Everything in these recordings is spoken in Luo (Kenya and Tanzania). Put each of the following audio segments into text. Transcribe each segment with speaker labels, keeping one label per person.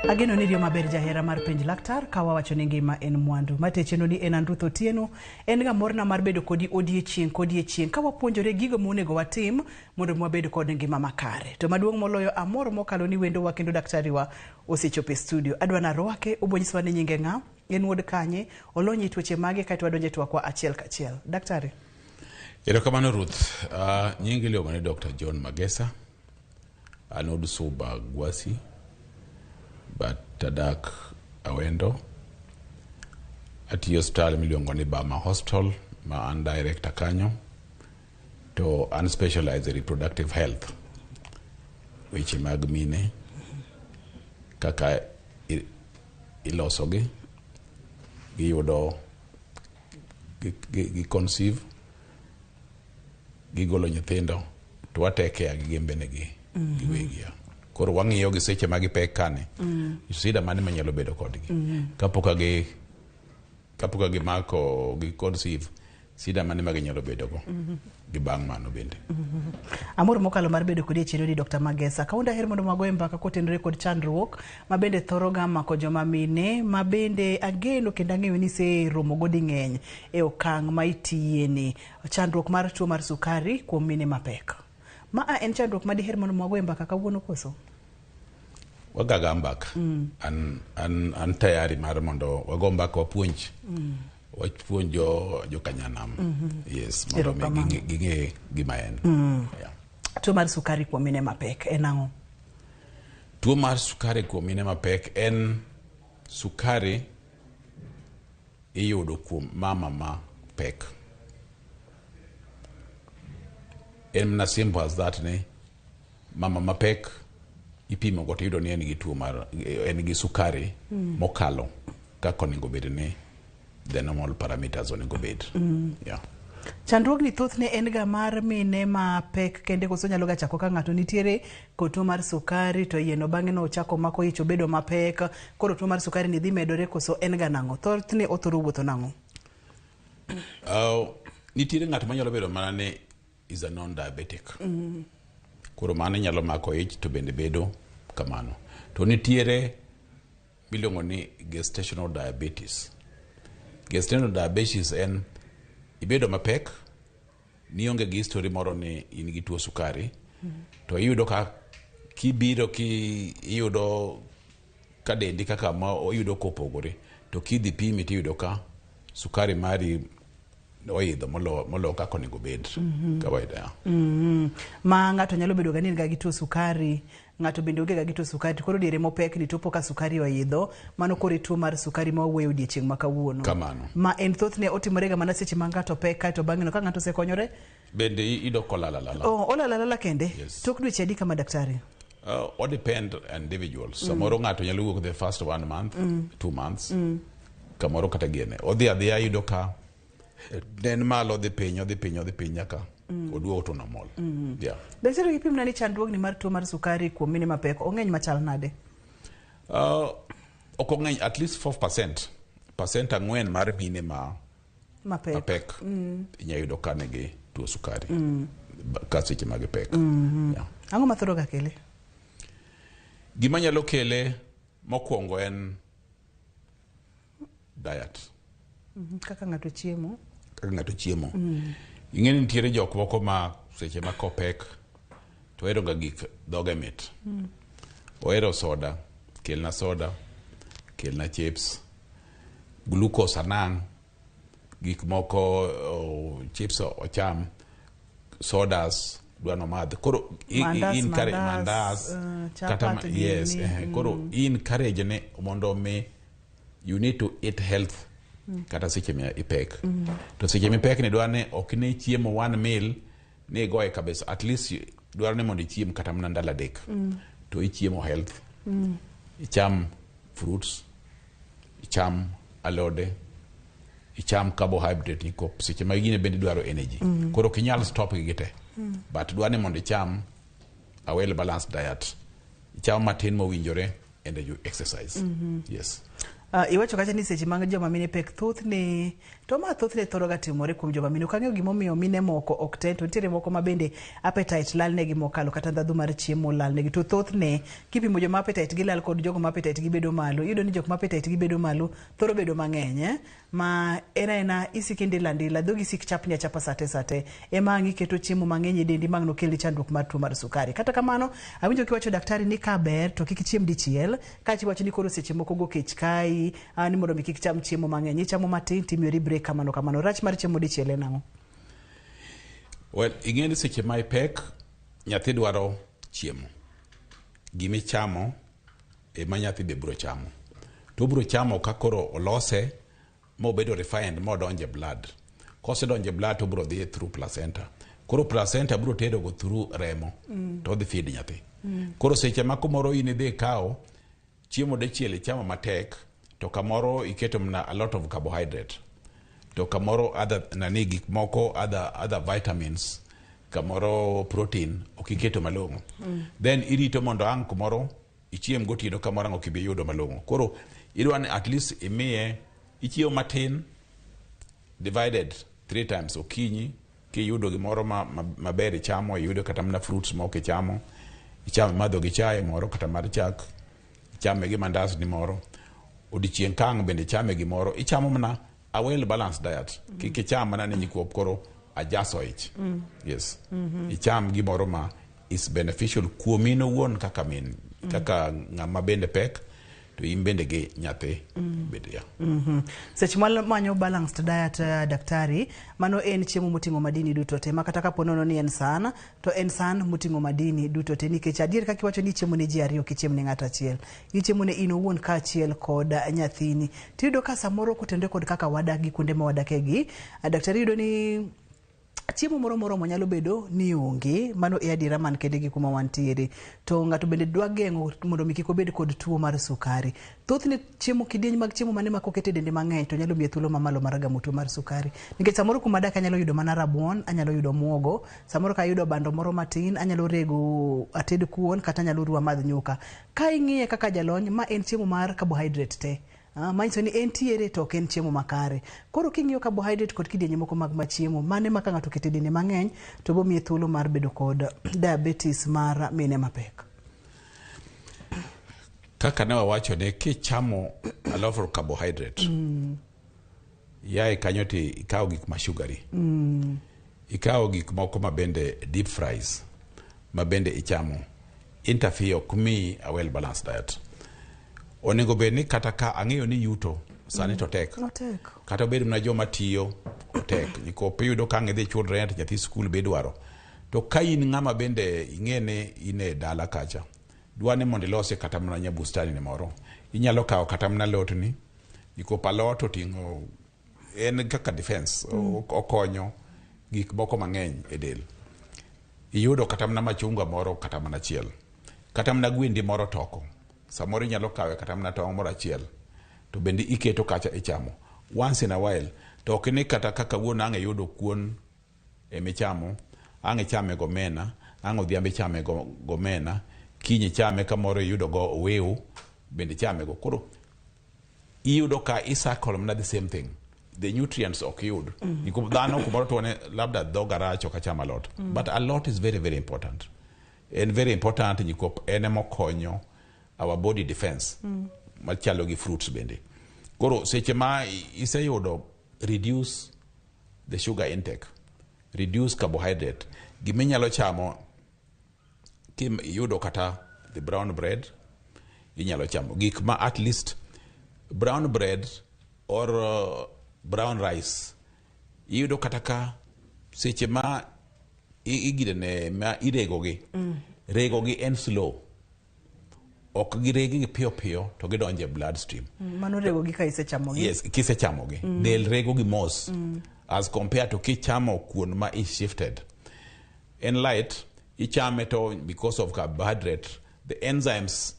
Speaker 1: Ageno ni dio maber jahera mar penj laktar ka wawacho ni ngima en mwandu. Matecheno ni en Andruth Otieno en ga morna mar bedo kodi odiechieng ka wapuonjore gigo monego watim mondo wabedo kod ngima makare. To maduong' moloyo amor mokalo ni wendo wa kendo daktari wa osechopo e studio. Adwana rwake obonyiswa ni nyinge ng'a, en wuod kanye, olonyi tuoche mage kaito wadonje twakwa achiel kachiel. Daktari.
Speaker 2: Erokamano Ruth, nyingi liyo mane Dr. John Magesa, anod Suba Gwasi, but tadak awendo ati hospital miluongo ni Bama Hospital ma an director kanyo to an specialized reproductive health weche mag mine kaka ilosogi giyudo gi conceive gigolo nyithindo to wateke agi gembenegi giwegi koro wang'iyo gi seche magi pek kane sida mane manyalo bedo kodgi kapoka gi mako gi conceive sida mane magi nyalo bedo go gi bang' mano bende
Speaker 1: amor mokalo mar bedo kodi chiro di Dr. Magesa kaunda her mondo magoe mbaka kotenore kod chandruok mabende thoro ga mako joma mine mabende ageno kendo ang'eyo ni se romo godi ng'eny e okang' ma itiye ni chandruok mar tuo mar sukari kuom mine mapek. Ma en chandruok ma diher mondo magoe mbaka kawuono koso?
Speaker 2: Wagaga mbaka. An tayari mar mondo wago mbaka wapuonj. Wapuonj jo kanyanam. Yes, mondo ging'e gima en.
Speaker 1: Tuo mar sukari kuom mine mapek en ang'o?
Speaker 2: Tuo mar sukari kuom mine mapek en sukari iyudo kuom mama ma pek. En as simple as that ne mama mapek ipimo go tiyudo ni en gi tuo mar en gi sukari mokalo kaka onego bed ni the normal parameters onego bed.
Speaker 1: Chandruok ni thoth ne en ga mar mine mapek kende koso nyalo ga chako ka ng'ato nitiere ko tuo mar sukari to yieno bang'e no chako mako icho bedo mapek koro tuo mar sukari ni dhi medore koso en ga nang'o thoth ne othoro wuotho nang'o?
Speaker 2: Nitiere ng'ato manyalo bedo mana ne is a non-diabetic. Koro mane nyalo mako ich to bende bedo kamano. To nitiere miluongo ni gestational diabetes. Gestational diabetes en ibedo mapek, nionge gi history moro ni in gi tuo sukari, to iyudo ka kibiro iyudo ka dendi kaka ma oyudo kopogore, to kidhi pimi tiyudo ka sukari mari oidho molo kaka onego bed kawaida.
Speaker 1: Ma ng'ato nyalo bedo ga ni ga gi tuo sukari, ng'ato bende onge ga gi tuo sukari, koro diere mopek ni topo ka sukari oidho, mano kore tuo mar sukari ma owuoyo odiechieng' ma kawuono.
Speaker 2: Kamano.
Speaker 1: Ma en thoth ne otimore ga mana seche ma ng'ato pek kaito bang'e ka ng'ato osekonyore
Speaker 2: bende idok olalala.
Speaker 1: Olalala kende.
Speaker 2: Yes.
Speaker 1: Tok dweche adi kama daktari?
Speaker 2: All depend on individuals. Samoro ng'ato nyalo wuok the first 1 month, 2 months. Kamoro kata gene. Odhi adhiya yudo ka den malo dhi piny nyaka oduogo to normal.
Speaker 1: Daktari gipimna ni chandruok ni mar tuo mar sukari kuom mine mapek ong'eny machal nade?
Speaker 2: Ok ong'eny, at least 4%. Percent 4 mar mine mapek inya yudo ka nigi tuo sukari ka seche magi pek.
Speaker 1: Ang'o mathoro ga kele?
Speaker 2: Gima nyalo kele mokwongo en diet.
Speaker 1: Kaka ng'ato chiemo.
Speaker 2: Ing'eni nitiere jok moko ma seche ma kopek to ohero ga gik dhoge mit. Ohero soda, kelna soda, kelna chips, glucose anang', gik moko chips ocham, sodas dwano madh. Koro mandas kata yes, koro encourage ne mondo me you need to eat health kata seche mi ipek. To seche mi pek ni dwane ok ne chiemo 1 meal ne goye kabisa, at least dwaro ne mondo ichiem kata mana ndalo 3 to ichiemo health. Icham fruits, icham alode, icham carbohydrate niko seche ma gine bende dwaro energy. Koro kinyal stop gi gite. But dwane mondo icham a well balanced diet. Icham matin mowinjore and you exercise. Yes.
Speaker 1: Iwacho kacha ni seche mag joma mine pek thoth ni to ma thoth ne thoro ga timore kuom joma mine. Kang'eyo gimomiyo mine moko ok te to nitiere moko ma bende appetite lal ne gi mokalo kata ndhadhu mar chiemo lal ne gi to thoth ne kipimo joma appetite gi lal kod jogo ma appetite gi bedo malo, iyudo ni jok ma appetite gi bedo malo thoro bedo mang'eny ma ena isiki ndila dhogi sik chap nya chapa sate ema ang' iketo chiemo mang'eny e dendi mag no kelni chandruok mar tuo mar sukari. Kata kamano awinjo kiwacho daktari ni ka ber to kik chiem dichiel ka chiwacho ni koro seche moko go kech kai ni mondo mi kik cham chiemo mang'eny, ichamo matin timiyori break kamano. Rach mar chiemo dichiel en ang'o?
Speaker 2: Well, ing'eni seche ma ipek nyathi dwaro chiemo. Gimi chamo ema nyathi be bro chamo. To bro chamo ka koro olose mo bedo refined mo donje blood. Kose donje blood to bro dhi through placenta. Koro placenta bro tedo go through remo. To dhi feed nyathi. Koro seche ma kumoro in idhi kao chiemo dichiel ichamo matek to kamoro iketo mna a lot of carbohydrate. To kamoro other gik moko other vitamins, kamoro protein okiketo malong'o. Then irito mondo ang' kumoro ichiem gotieno kamoro ang' okibi yudo malong'o. Koro idwa ni at least imiye ichiemo matin divided 3 times okinyi kiyudo gimoro maber ichamo, iyudo kata mna fruits moko ichamo madho gi chai moro kata mar chak, ichame gi mandas ni moro, odiochieng' kang' bende ichame gimoro, ichamo mna a well balanced diet. Kiki cham mana ni nyikuop koro ajaso ich. Yes. Icham gimoro ma is beneficial kuomi owuon kaka min, kaka ng'ama bende pek to in bende gi nyathi bende ya.
Speaker 1: Seche manyo balanced diet daktari, mano en chiemo moting'o madini duto te, makata ka ponono ni en san, to en san moting'o madini duto te, nikech adier kaka iwacho ni chiemo ne ji ariyo kichiemo ne ng'ato achiel. Ichiemo ne in owuon ka achiel kod nyathini. Tiyudo ka samoro kotende kod kaka wadak gi kuonde ma wadake gi, daktari yudo ni chiemo moro nyalo bedo ni onge, mano e adiera man kende gi kuma wantiere. To ng'ato bende dwa geng'o mondo mi kik obed kod tuo mar sukari. Thothne chiemo kidieny mag chiemo mane ma kokete dende mang'eny to nyalo miye thuolo mamalo mar gamo tuo mar sukari. Nikech samoro kuma dak anyalo yudo mana rabuon, anyalo yudo muogo, samoro ka yudo bando moro matin, anyalo rego ated kuon kata anyalo ruwa madh nyuka. Ka ing'iye kaka jalony, ma en chiemo mar carbohydrate te. Manyiso ni entiere to ok en chiemo makare. Koro king'iyo carbohydrate kod kidienje moko mag machiemo, mane ma ka ng'ato okete dende mang'eny to bo miye thuolo mar bedo kod diabetes mar mine mapek.
Speaker 2: Kaka ne wawacho ne kichamo a lot of carbohydrate. Yae kanyo ti ikawo gik ma sugary. Ikawo gik moko ma bende deep fries, ma bende ichamo. Interfere kumi a well balanced diet. Onego bed ni kata ka ang'eyo ni yuto sani to tek. Kata bedo na joma tiyo tek. Niko piyudo ka ng'idhi chul rent nyathi skul be dwaro. To ka in ng'ama bende ing'ene ine dala kacha, dwane mondo ilose kata mna nya bustani ni moro, inyalo kawo kata mna lot ni, niko palot oting'o en kaka defense, okonyo gik moko mang'eny e del. Iyudo kata mna machungwa moro kata mna chiel. Kata mna gwendi moro toko. Samoro inyalo kawe kata mna tong' moro achiel to bende iketo kacha ichamo once in a while. To ok ni kata kaka wuon ang' yudo kuon michamo, ang' chame gomena, ang' odhiambo chame gomena, kinyi chame kamoro yudo go wew bende chame go. Koro iyudo ka isakol mna the same thing, the nutrients ok yud. Niko dhano kumoro to ne labda dhoga racho ka chama lot, but a lot is very very important, and very important niko enemo konyo our body defense, machalo gi fruits bende. Koro seche ma iseyudo reduce the sugar intake, reduce carbohydrate, giminyalo chamo kim yudo kata the brown bread, inyalo chamo gik ma at least brown bread or brown rice, yudo kata ka seche ma igidene ma irego gi en slow, ok giregi gi piyo to gidonje bloodstream.
Speaker 1: Mano rego gi ka isechamo gi.
Speaker 2: Yes, kisechamo gi. Del rego gi mos as compared to kichamo kuon ma is shifted. En light, ichame to because of carbohydrate, the enzymes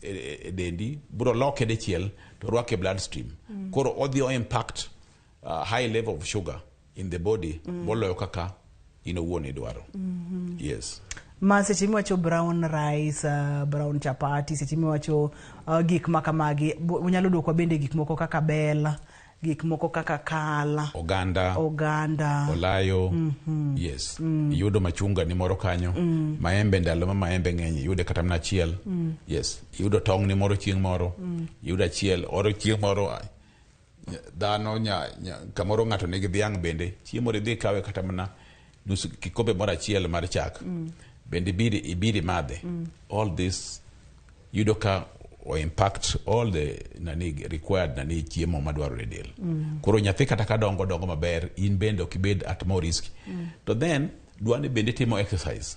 Speaker 2: dendi bro loke de chiel to rwake bloodstream. Koro odhi impact high level of sugar in the body, boloyo kaka ino wuon idwaro. Yes.
Speaker 1: Ma seche miwacho brown rice, brown chapati, seche miwacho gik makamagi, unyalo duoko bende gik moko kaka bel, gik moko kaka kal, oganda,
Speaker 2: olayo, yes. Yudo machunga ni moro kanyo, maembe ndalo ma maembe ng'eny, yude kata mna achiel, yes. Yudo tong' ni moro chieng' moro, yudo achiel, oro chieng' moro, dhano kamoro ng'ato nigi dhiang' bende, chiemo idhi kawe kata mna nus kikombe moro achiel mar chak, bende ibiri madhe. All this yudo ka or impact all the required chiemo madwarore del. Koro nyathi kata ka dongo maber, in bende ok ibed at more risk. To then dwani bende timo exercise.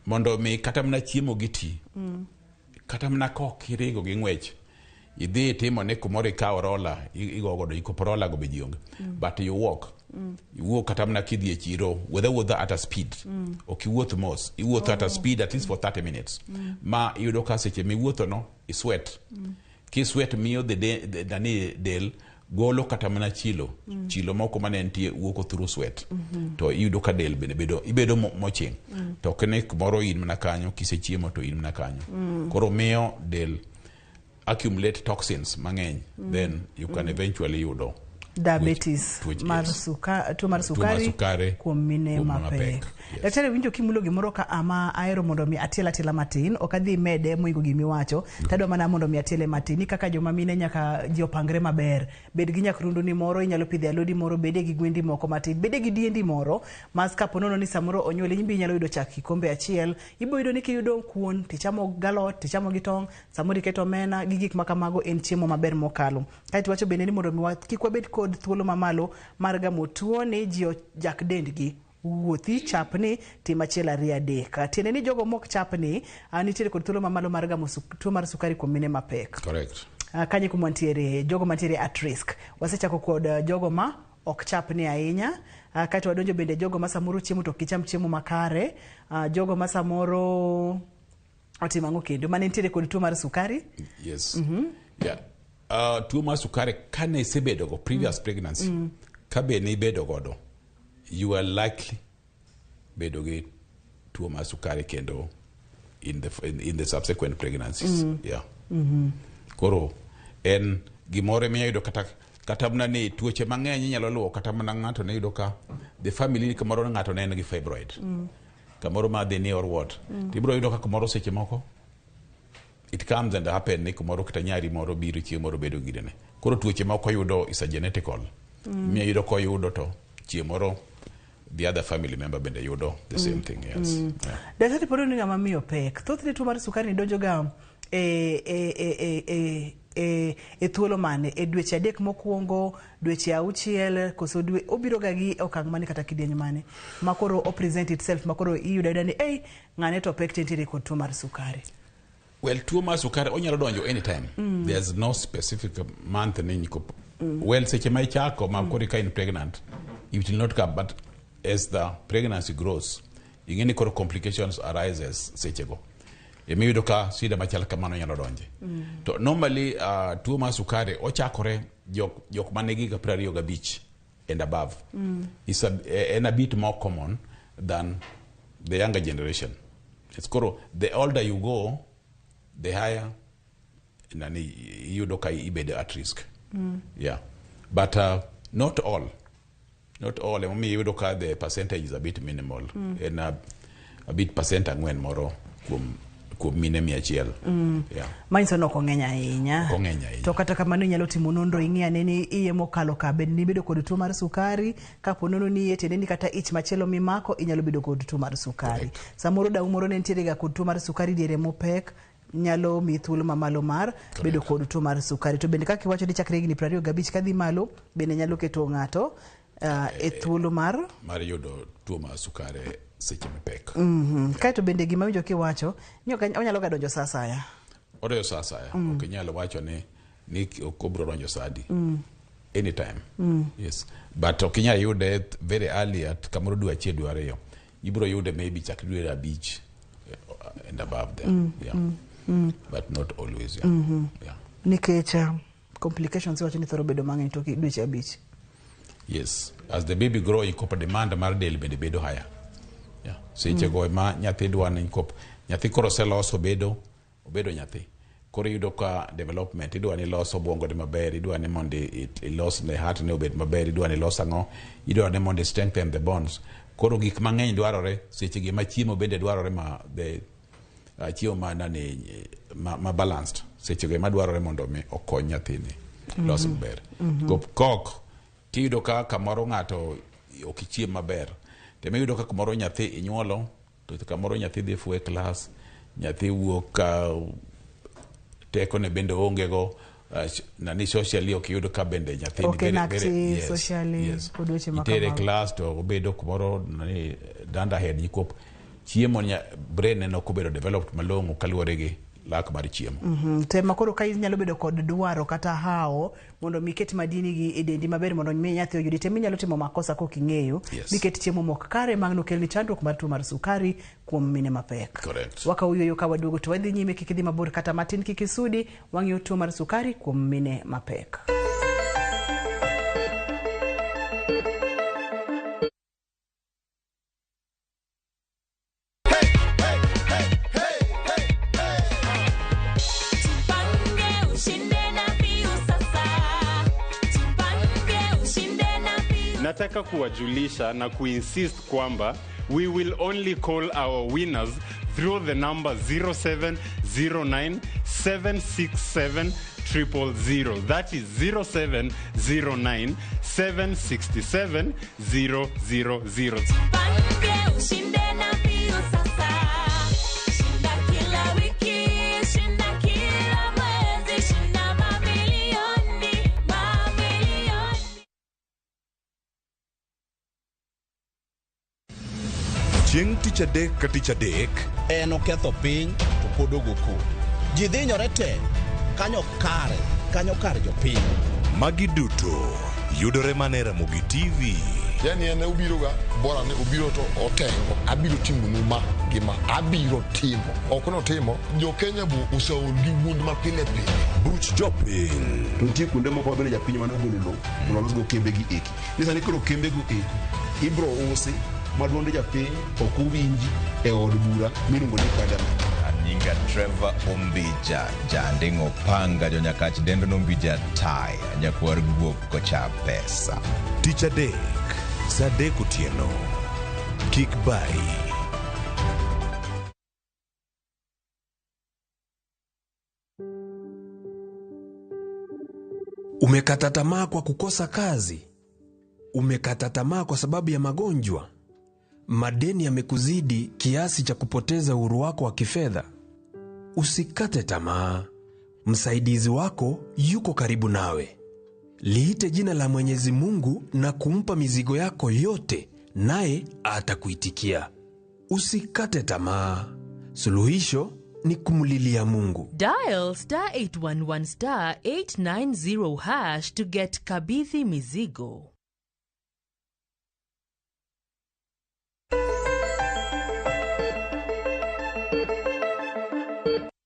Speaker 2: Mondo mi kata mna chiemo giti. Kata mna kok irigo gi ng'wech. Idhi timo ne kumoro ikawo rola, igogodo ikoporola go bejionge. But you walk. You walk kata mna kidhi e chiro, whether at a speed. Ok iwuoth mos. Iwuoth at a speed at least for 30 minutes. Ma yudo ka seche miwuotho no, i sweat. Ki sweat miyo del golo kata mna chilo. Chilo moko mane nitie wuoko through sweat. To yudo ka del ibedo moching. To kene kumoro in mna kanyo, kisechiemo to in mna kanyo. Koro miyo del accumulate toxins mang'eny, then you can eventually yudo
Speaker 1: diabetes, mar sukari kuom mine mapek. Daktari, winjo kimulo gimoro ka ama aero mondo mi atiela matin, ok adhi mede moingo gimiwacho, tadwa mana mondo mi atiele matin. Ni kaka joma mine nyaka ji opangre maber, bed gi nyakrundo ni moro, inyalo pidhe alodi moro, bede gi gwendi moko matin, bede gi diendi moro, mas kaponono ni samoro onyuole, nyimbi inyalo yudo chak kikombe achiel, ibo yudo ni kiyudo kuon, tichamo galot, tichamo gi tong', samoro iketo omena, gi gik makamago en chiemo maber mokalo. Kaito wacho bende ni mondo mi kik wabed kod thuolo mamalo mar gamo tuo ni ji jak dendgi. Wuothi chapni tim achiel ariyo adek. Tiende ni jogo mok chapni nitiere kod thuolo mamalo mar gamo tuo mar sukari kuom mine mapek.
Speaker 2: Correct.
Speaker 1: Kanye kumantiere jogo mantiere at risk. Wasechako kod jogo ma ok chapni ahinya. Kaito wadonjo bende jogo ma samoro chiemo to kicham chiemo makare. Jogo ma samoro otimang'o kendo mane nitiere kod tuo mar sukari.
Speaker 2: Yes. Yeah. Tuo mar sukari kane isebedo go previous pregnancy, kabe ne ibedo godo, you are likely bedo gi tuo mar sukari kendo in the subsequent pregnancies. Yeah. Koro en gimore miya yudo kata mna ni tuoche mang'eny inyalo luwo kata mna ng'ato ne yudo ka the family kamoro ng'ato ne en gi fibroid. Kamoro ma dhi ni or what. Tibro yudo ka kamoro seche moko it comes and happen ni kumoro kata nyari moro biro chiemo moro bedo gidene. Koro tuoche moko yudo is a genetical. Miya yudo ko yudo to chiemo moro the other family member bende yudo the same thing. Yes.
Speaker 1: Daktari, podo ni ng'ama miyo pek. Thothne tuo mar sukari donjo ga thuolo mane? E dweche adek mokwongo, dweche auchiel, koso dwe obiro ga gi okang' mane kata kidieny mane makoro o present itself makoro iyudo ni ng'ane to pek tentiere kod tuo mar sukari.
Speaker 2: Well, tuo mar sukari onyalo donjo anytime. There's no specific month ni well, seche ma ichako ma kori ka in pregnant, it will not come, but as the pregnancy grows, ingeni koro complications arises seche go. Emiyudo ka sida machal kamano nyalo donje. To normally tuo mar sukari ochakore jok manigi ga 25 and above. It's a bit more common than the younger generation. It's koro the older you go, the higher yudo ka ibedo at risk. Yeah. But not all. Not all. Yudo ka the percentage is a bit minimal. And a bit percent ang'wen moro kuom mine 100. Yeah.
Speaker 1: Mainso no kong'eny ahinya. To kata kamano inyalo timo nonro ing'iyane ni iye mokalo ka bed ni bedo kod tuo mar sukari, kapo nono ni tiende ni kata ich machielo mimako inyalo bedo kod tuo mar sukari. Samoro dau moro ne nitiere ga kod tuo mar sukari diere mopek, nyalo mi thuolo mamalo mar bedo kod tuo mar sukari. To bende kaka iwacho ni chakre higni 25 kadhi malo, bende nyalo keto ng'ato e thuolo mar
Speaker 2: yudo tuo mar sukari seche mapek.
Speaker 1: Kaito bende gima winjo kiwacho ni onyalo ga donjo sa asaya.
Speaker 2: Odeyo sa asaya. Ok inyalo wacho ni okobro donjo sadi. Anytime. Yes. But ok inyalo yude very early at kamoro dwe achiel dwe ariyo. Ibro yude maybe chakre dwe 5 and above them. But not always. Yeah.
Speaker 1: Nikech complications wacho ni thoro bedo mang'eny to dweche 5.
Speaker 2: Yes. As the baby grow, ikopa demand mar del bende bedo higher. seche go ma nyathi dwani kop nyathi koro seloso obedo nyathi koro yudo ka development idwani loso obwongo ne maber, idwani mondo ilos ne heart ne obed maber, idwani los ang'o, idwani mondo strengthen the bones. Koro gik mang'eny dwarore seche gi ma chiemo bende dwarore ma chiemo ma balanced seche go ma dwarore mondo mi okony nyathini los maber. Kok tiyudo ka kamoro ng'ato ok ichiem maber, te miyudo ka kamoro nyathi inyuolo to kamoro nyathi dhi fue klas, nyathi wuok ka teko ne bende onge go, nani socially ok yudo ka bende nyathi
Speaker 1: ni socially
Speaker 2: kodweche makama itere klas to obedo kumoro nani danda head yikop chiemo brain ne ok obedo developed malong'o kaluwore gi lak mar chiemo.
Speaker 1: Tema koro ka inyalo bedo kod dwaro kata hao mondo miket madini gi e dendi maber mondo mi nyathi oyudi, te minyalo timo makosa kok ing'eyo miket chiemo mok kare magno kelni chandruok mar tuo mar sukari kuom mine mapek.
Speaker 2: Correct.
Speaker 1: Waka uyo ka waduogo to wadhi nyime kik idhi mabor kata matin kik isudi wang'iyo tuo mar sukari kuom mine mapek.
Speaker 3: Nataka kuwajulisha na kuinsist kwamba we will only call our winners through the number 0709-767-000. That is 0709-767-000.
Speaker 4: Chieng' tich adek ka tich adek
Speaker 5: en oketho piny to pod ogoku. Ji dhinyore te kanyo kar jopiny.
Speaker 4: Magi duto yudore mana e Ramogi TV.
Speaker 6: Yani ene ubiro ga bora ne ubiro to otengo abiro timo numa gima abiro timo okono timo jo Kenya bu usaol gi wund ma pile
Speaker 4: Buch jopiny.
Speaker 7: To nitie kuonde moko bende japiny mane ogolo lo mondo los go kembe gi eki. Nisani koro kembe go eki ibro usi maduonde japiny ok uwinji e od bura miluongo ni Kadam.
Speaker 8: Nyinga Trevor Ombija, Jandingo Panga, Jonyakach Dendo Nombija Tai, Nyakwar Guok Kocha Pesa.
Speaker 4: Tich adek, sa adek otieno. Kik bai.
Speaker 9: Umekata tamaa kwa kukosa kazi? Umekata tamaa kwa sababu ya magonjwa? Madeni yamekuzidi kiasi cha kupoteza uhuru wako wa kifedha? Usikate tamaa. Msaidizi wako yuko karibu nawe. Liite jina la Mwenyezi Mungu na kumpa mizigo yako yote, naye atakuitikia. Usikate tamaa. Suluhisho ni kumulilia Mungu.
Speaker 10: Dial *811 *890# to get Kabithi Mizigo.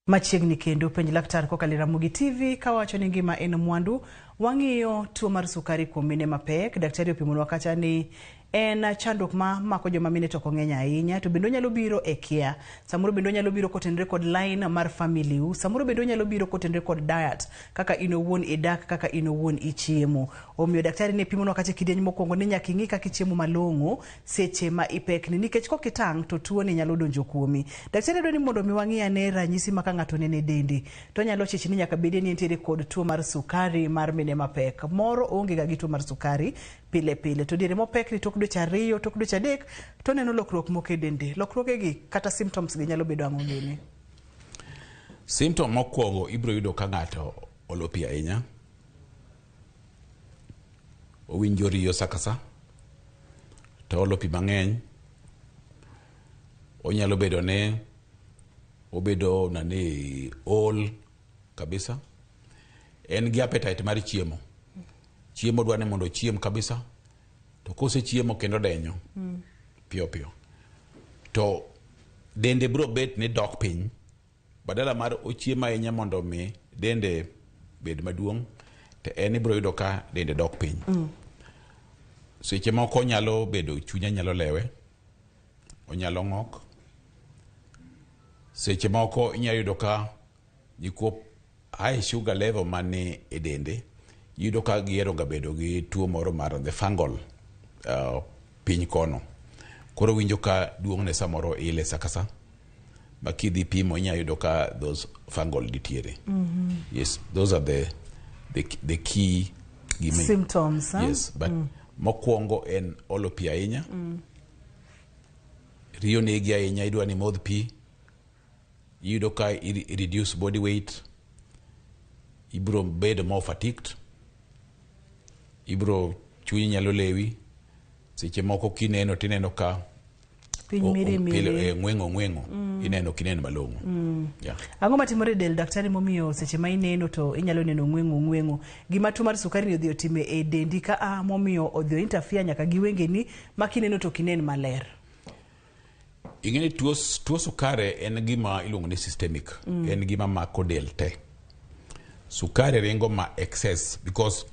Speaker 1: Machiegni kendo penj laktar kokalo Ramogi TV kawacho ni ngima en mwandu. Wang'iyo tuo mar sukari kuom mine mapek. Daktari opimonwa kacha ni en chandruok ma mako joma mine to kong'eny ahinya, to bendo nyalo biro e kia. Samoro bendo nyalo biro kotenre kod line mar family u. Samoro bendo nyalo biro kotenre kod diet, kaka inowuon idak, kaka inowuon ichiemo. Omiyo daktari ne pimonwa kacha kidieny mokwongo ni nyaka ing'i kaka ichiemo malong'o seche ma ipekni, nikech kokitang' to tuo ni nyalo donjo kuomi. Daktari dwani mondo mi wang'i ane ranyisi ma ka ng'ato nene dendi to nyalo chichi ni nyaka bedi ni entiere kod tuo mar sukari mar mine mapek. Moro onge ga gi tuo mar sukari pile pile, to diere mopek ni tok dweche 2 tok dweche 3 to neno lokruok moko e dende. Lokruoge gi kata symptoms gi nyalo bedo ang'o gini?
Speaker 2: Symptom mokwongo ibro yudo ka ng'ato olopi ahinya, owinjo riyo sakasa, to olopi mang'eny, onyalo bedo ne obedo nani all kabisa, en gi appetite mar chiemo. Chiemo dwane mondo chiem kabisa, to kose chiemo kendo denyo pio to dende bro bet ni dok piny, badala mar ochiema ahinya mondo mi dende bed maduong', to en bro yudo ka dende dok piny. Seche moko nyalo bedo chunya nyalo lewe, onyalo ng'ok. Seche moko inyalo yudo ka nyikuo high sugar level mane e dende yudo ka gihero ga bedo gi tuo moro mar the fungal piny kono. Koro winjo ka duong' ne samoro ile sakasa. Makidhi pimo inyalo yudo ka those fungal nitiere. Yes, those are the key
Speaker 1: symptoms. Huh?
Speaker 2: Yes, but mokwongo en olo pi ahinya. Riyo negi ahinya, idwa ni modh pi. Yudo ka reduce body weight. Ibro bedo more fatigued. Ibro chunyi nyalo lewi. Seche moko kineno tineno ka ng'wengo ineno kineno malong'o. Yeah.
Speaker 1: Ang'o matimore del daktari momiyo seche ma ineno to inyalo neno ng'wengo. Gima tuo mar sukari ni odhi otime e dendi ka momiyo odhi interfere nyaka gi wengeni ma kineno to kinen maler.
Speaker 2: Ing'eni tuo sukari en gima iluongo ni systemic. En gima mako del te. Sukari ringo ma excess because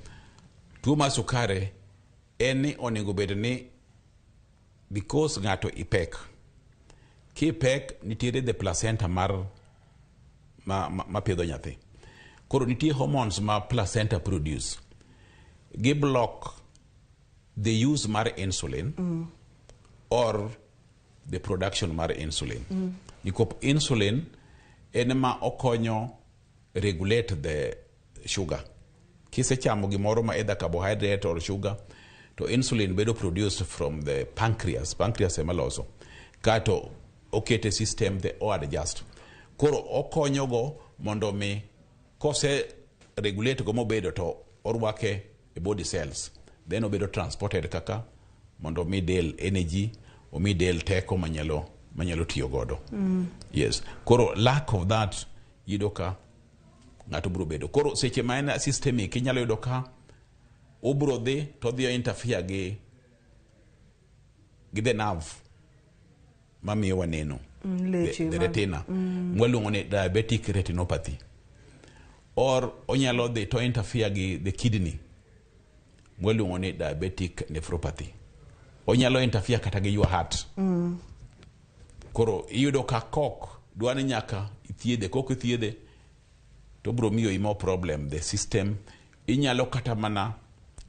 Speaker 2: tuo mar sukari en ni onego bedo ni because ng'ato ipek. Kipek nitiere the placenta ma pidho nyathi. Koro nitie hormones ma placenta produce. Gi block the use mar insulin or the production mar insulin. Nikop insulin en ma okonyo regulate the sugar. Kisechamo gimoro ma either carbohydrate or sugar, to insulin bedo produced from the pancreas. Pancreas ema loso. Kato okete system the o adjust. Koro okonyo go mondo mi kose regulate go mobedo to orwake e body cells. Then obedo transported kaka mondo mi del energy o mi del teko manyalo tiyo godo. Yes. Koro lack of that yudo ka ng'ato bro bedo. Koro seche ma en systemic inyalo yudo ka obro dhi to dhi interfere gi the nerve mamiyo waneno. The retina. Mwaluongo ni diabetic retinopathy. Or onyalo dhi to interfere gi the kidney. Mwaluongo ni diabetic nephropathy. Onyalo interfere kata gi your heart. Koro iyudo ka kok dwani nyaka ithiedhe. Kok ithiedhe to bro miyo imo problem the system. Inyalo kata mana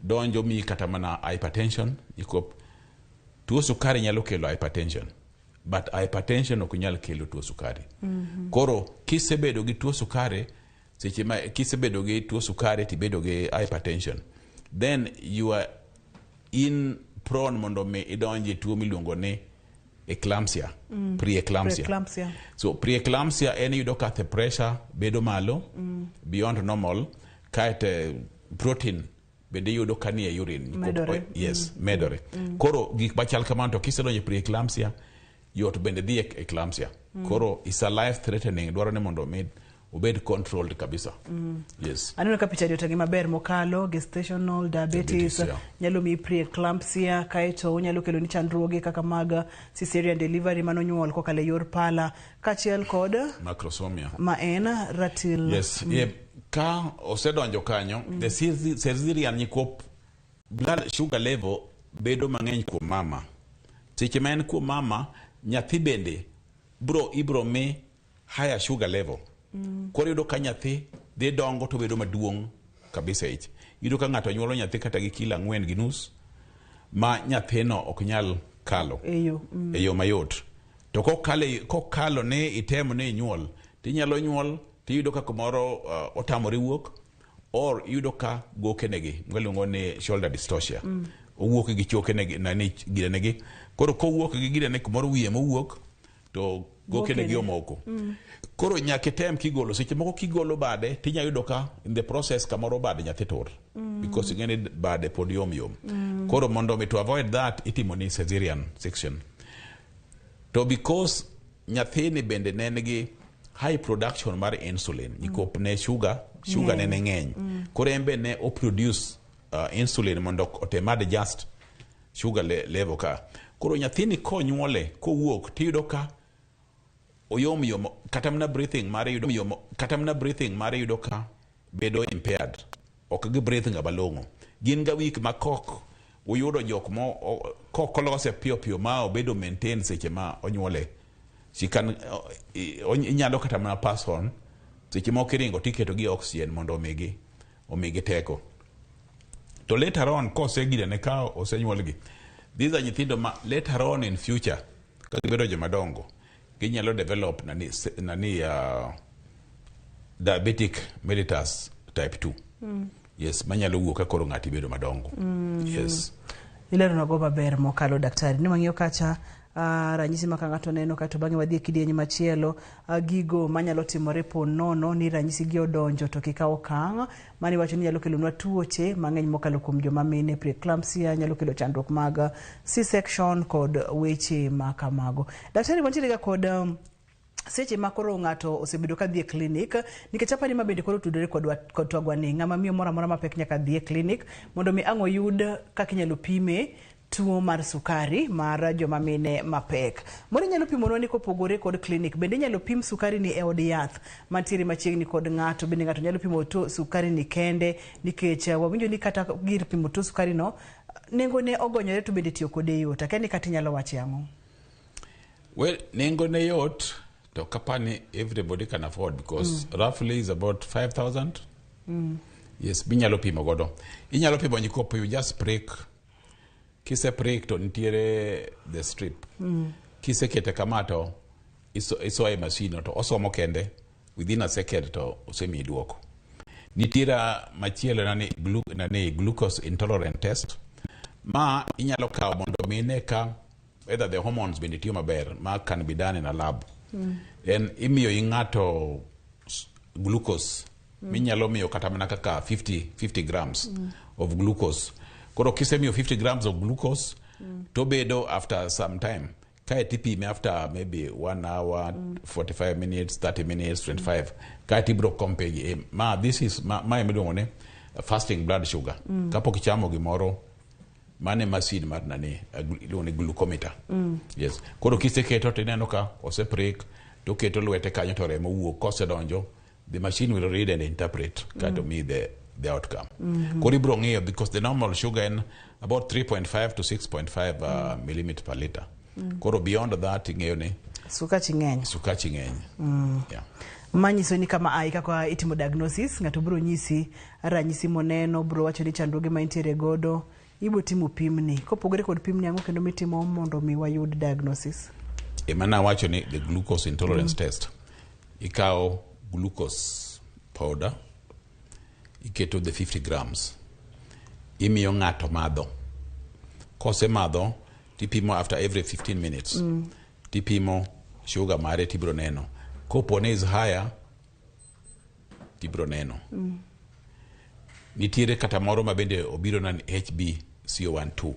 Speaker 2: donjo mi kata mana hypertension. Nikop tuo sukari nyalo kelo hypertension. But hypertension ok nyal kelo tuo sukari. Koro kisebedo gi tuo sukari, seche ma kisebedo gi tuo sukari tibedo gi hypertension, then you are in prone mondo me idonje tuo miluongo ni eclampsia, pre-eclampsia. So pre-eclampsia en yudo ka the pressure bedo malo beyond normal, kaete protein bende yudo ka ni e urine. Yes, medore. Koro gik machal kamano to kisedonje pre-eclampsia yot bende dhi eclampsia. Koro is a life threatening, dwaro ni mondo obed controlled kabisa. Yes.
Speaker 1: Aneno ka picha otangi maber mokalo gestational diabetes nyalo mi pre-eclampsia, kaeto nyalo kelo ni chandruoge kaka mag cesarean delivery manonyuol kokale yor pala kachiel kod
Speaker 2: macrosomia
Speaker 1: ma en ratil.
Speaker 2: Yes. Ka osedonjo kanyo the cesarean nyikop blood sugar level bedo mang'eny kuom mama. Seche ma en kuom mama, nyathi bende ibro mi higher sugar level. Koro yudo ka nyathi dhi dongo to bedo maduong' kabisa ich. Yudo ka ng'ato nyuolo nyathi kata gi kilo 4.5 ma nyathino ok nyal kalo e yo mayot. To kokalo ne itemo ne nyuol, tinyalo nyuol tiyudo ka kumoro otamore wuok, or yudo ka gokenegi mwaluongo ni shoulder dystocia. Owuok gi chokenegi nani gidenegi. Koro kowuok gi gidene kumoro wiye mowuok to gokenegi omoko. Koro nyaka tem kigolo. Seche moko kigolo bade tinya yudo ka in the process kamoro bade nyathi tur. Because ingene bade pod yom. Koro mondo me to avoid that itimo ni cesarean section. To because nyathi ni bende nengi high production mar insulin. Nikop ne sugar ne ng'eny. Koro embe ne o produce insulin mondo otemade just sugar level ka. Koro nyathini konyuole kowuok tiyudo ka oyom katamna breathing mare yudo ka bedo impaired. Ok gi breathing abalongo. Gin ga week makok uyudo jok mo kolose piyo ma obedo maintain seche ma onyuole chikan inyalo kata mana person seche ma okiringo tiketo gi oxygen mondo omigi teko to later on kosegidane ka osenyuolgi these are nyithindo ma later on in future ka gibedo jomadongo ginyalo develop diabetic mellitus type 2 yes manyalo wuok ka koro ng'ati bedo madongo yes
Speaker 1: ilero na goba ber mokalo daktari ni mang'iyo kacha ranyisi ma ng'ato neno kato bang'e wadhi e kidieny machielo gigo manyalo timore po nono ni ranyisi gi odonjo to kikawo okang' mani wacho ni nyalo kelonwa tuoche mang'eny mokalo kuom joma mine preeclampsia nyalo kelo chandruok mag C-section kod weche ma kamago. Daktari wantiere ga kod seche ma koro ng'ato osebedo ka dhi e clinic nikech apani ma bende koro tudore kod twagwani ng'ama miyo moro amora mapek nyaka dhi e clinic mondo mi ang' oyud kaka inyalo pime tuo mar sukari mar joma mine mapek. Moro nyalo pimonwa ni kopogore kod clinic bende nyalo pim sukari ni e od yath mantiere machiegni kod ng'ato bende ng'ato nyalo pimo to sukari ni kende nikech wawinjo ni kata gir pimo to sukari no nengo ne ogonyore to bende tiyo kode yot akeni kata inyalo wache ang'o?
Speaker 2: Well, nengo ne yot to kapani everybody can afford because roughly is about 5,000. Yes, binyalo pimo godo. Inyalo pimo nyikopo you just prick. Kise prick to nitiere the strip. Kise kete kamato iso e machine to osomo kende within a second to osemi duoko. Nitira machielo nani glucose intolerant test. Ma inyalo kawo mondo mine ka whether the hormones bende tiyo maber ma can be done in a lab. En imiyo ing'ato glucose minyalo miyo kata mana kaka 50 grams of glucose. Koro kise miyo 50 grams of glucose to bedo after some time kaya tipime after maybe 1 hour 45 minutes 30 minutes 25 kaya tibro compare ma this is ma imiluongo ne fasting blood sugar kapok ichamo gimoro mane masin mar nani iluongo ni glucometer. Yes, koro kise keto tineno ka ose prick to keto lwete kanyo to remo wuok kose donjo the machine will read and interpret to me the outcome. Koro ibro ng'iyo because the normal sugar in about 3.5 to 6.5 millimeter per liter. Koro beyond that ing'eyo ni
Speaker 1: sukachi ng'eny.
Speaker 2: Yeah.
Speaker 1: Manyiso ni kama ai kaka itimo diagnosis ng'ato bro nyisi ranyisi moneno bro wacho ni chandruoge ma intiere godo ibo timo pimni kopogore kod pimni ang'o kendo mitimo mondo mi wayud diagnosis?
Speaker 2: Emana wacho ni the glucose intolerance test ikawo glucose powder iketo the 50 grams imiyo ng'ato madho kose madho tipimo after every 15 minutes tipimo sugar mare tibro neno kopone is higher tibro neno nitiere kata moro ma bende obiro na HbCO1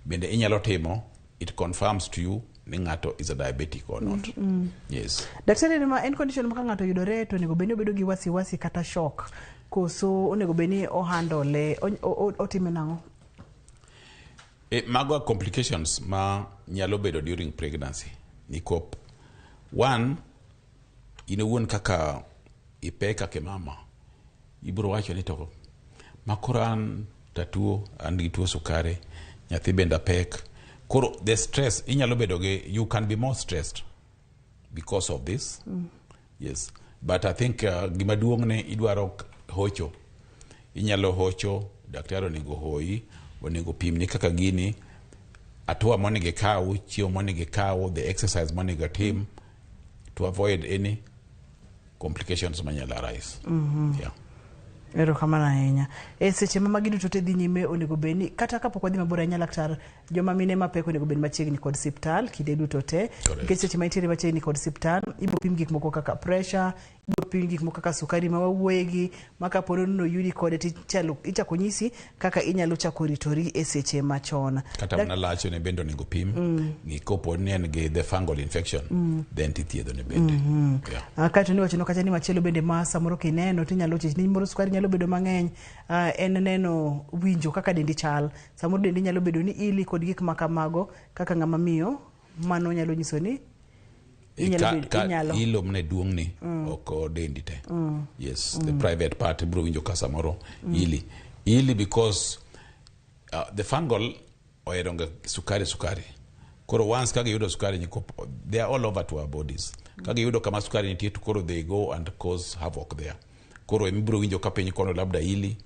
Speaker 2: bende inyalo timo it confirms to you ni ng'ato is a diabetic or not. Yes.
Speaker 1: Daktari ma en condition ma ng'ato yudore to nego bedo gi wasiwasi kata shock koso onego beni o handle otime nango?
Speaker 2: Mago complications ma nyalo bedo during pregnancy nikop one inewuon kaka ipeka ke mama ibro wacho ni to makoran tatuo andi tuo sukari nyathi benda pek koro the stress inyalo bedo ge you can be more stressed because of this. Yes, but I think gima duong' ne idwaro hocho inyalo hocho daktari onego hoi onego pimni kaka gini atua monego kawo chiemo monego kawo the exercise monego tim to avoid any complications manyalo arise. Yeah.
Speaker 1: Ero kamana ahinya. Seche ma magi duto te dhi nyime onego beni kata kapok wadhi mabor ahinya laktar joma mine mapek onego beni machiegni kod siptal kinde duto te nikech seche ma itiere machiegni kod siptal ibo pim gik moko kaka pressure ibo pim gik moko kaka sukari ma wawuoyegi maka pono no yudi kode ichako nyisi kaka inyalo chako ritori e seche machon
Speaker 2: kata mana lacho ne bendo onego pim gikopo ni en gi the fungal infection then tithiedho ne bende.
Speaker 1: Kato ni wacho no kacha ni machielo bende ma samoro kineno tinyalo chich ni moro sukari nyalo bedo mang'eny en neno winjo kaka dendi chal samoro dendi nyalo bedo ni ili kod gik makamago kaka ng'ama miyo mano nyalo nyiso ni inyalo
Speaker 2: ilo mne duong' ni oko dendi te. Yes, the private part bro winjo ka samoro ili because the fungal oeronga sukari. Koro once kagi yudo sukari, they are all over to our bodies. Kagi yudo kama sukari nitie to koro they go and cause havoc there. Koro emibro winjo ka piny kono labda ili,